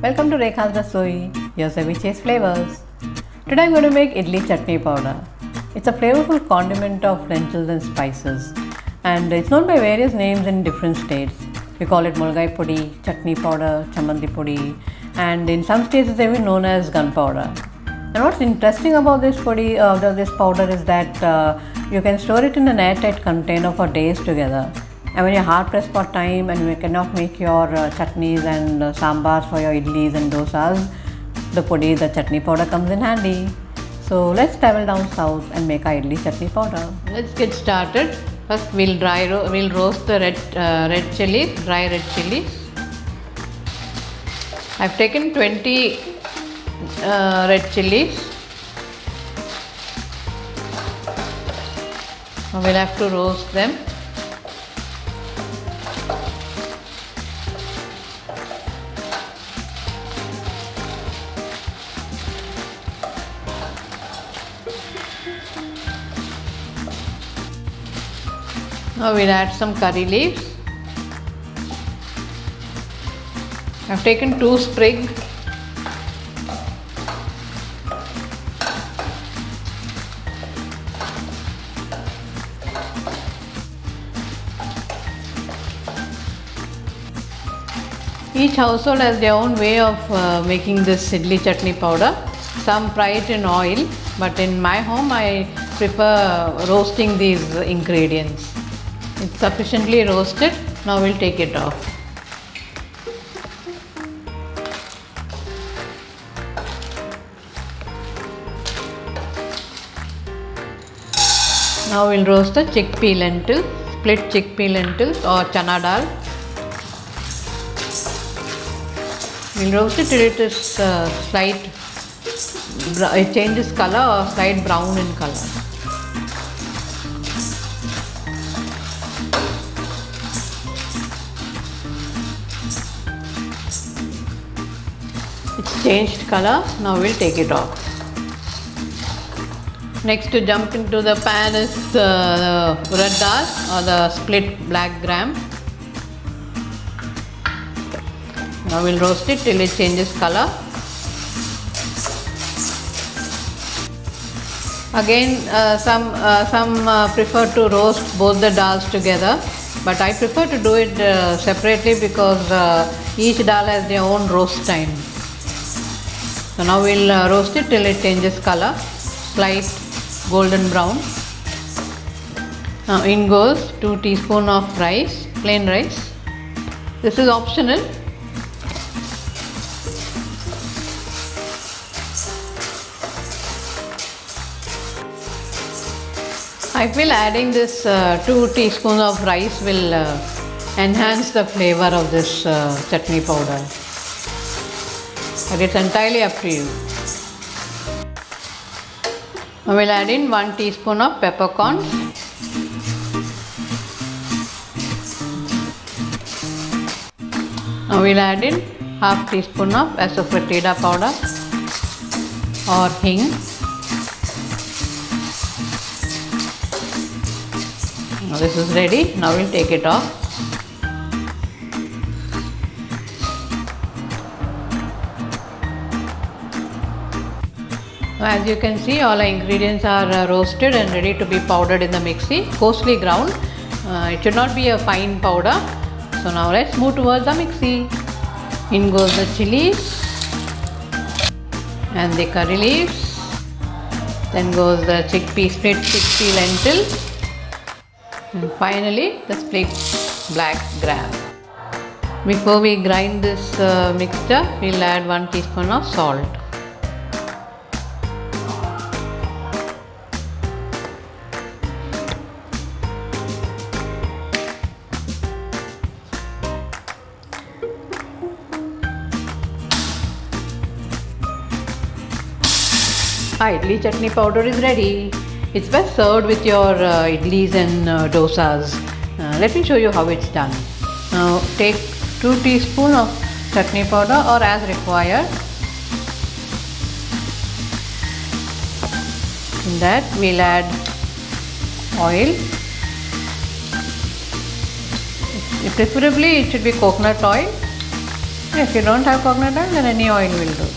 Welcome to REKHA'S Rasoi, your ceviche's flavors. Today I'm going to make idli chutney powder. It's a flavorful condiment of lentils and spices, and it's known by various names in different states. We call it mulgai podi, chutney powder, chamandi podi, and in some states it's even known as gunpowder. And what's interesting about this powder is that you can store it in an airtight container for days together. And when you're hard pressed for time and you cannot make your chutneys and sambars for your idlis and dosas, the chutney powder comes in handy. So let's travel down south and make our idli chutney powder. Let's get started. First we'll roast the dry red chilies. I've taken 20 red chilies. Now we'll have to roast them. Now we'll add some curry leaves. I've taken 2 sprigs. Each household has their own way of making this idli chutney powder. Some fry it in oil, but in my home I prefer roasting these ingredients. It's sufficiently roasted. Now we'll take it off. Now we'll roast the chickpea lentil, split chickpea lentils or chana dal. We'll roast it till it is it changes color or slight brown in color. It's changed color. Now we'll take it off. Next to jump into the pan is the urad dal or the split black gram. Now we'll roast it till it changes color. Again, some prefer to roast both the dals together, but I prefer to do it separately because each dal has their own roast time. So now we'll roast it till it changes color, slight golden brown. Now in goes 2 teaspoons of rice, plain rice. This is optional. I feel adding this 2 teaspoons of rice will enhance the flavor of this chutney powder. But it's entirely up to you. I will add in 1 teaspoon of peppercorn. Now we'll add in half teaspoon of asafoetida powder or hing. Now this is ready. Now we'll take it off. As you can see, all our ingredients are roasted and ready to be powdered in the mixie, coarsely ground. It should not be a fine powder. So now let's move towards the mixie. In goes the chilies and the curry leaves. Then goes the split chickpea lentil. And finally the split black gram. Before we grind this mixture, we'll add 1 teaspoon of salt. Idli chutney powder is ready. It's best served with your idlis and dosas. Let me show you how it's done. Now take 2 teaspoons of chutney powder or as required. In that we'll add oil. Preferably it should be coconut oil. If you don't have coconut oil, then any oil will do.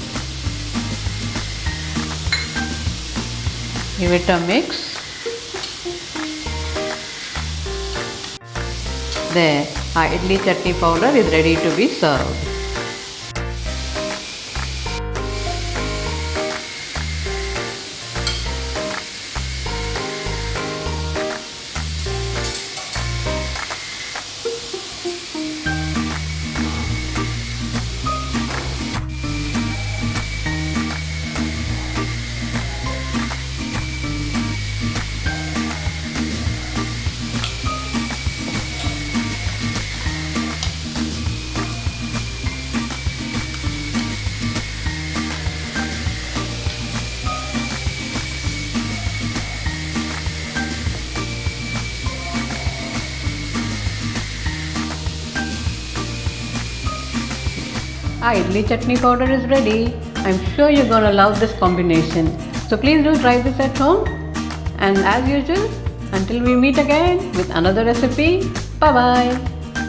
Give it a mix. There, our idli chutney powder is ready to be served. Our idli chutney powder is ready. I'm sure you're gonna love this combination. So please do try this at home. And as usual, until we meet again with another recipe, bye bye.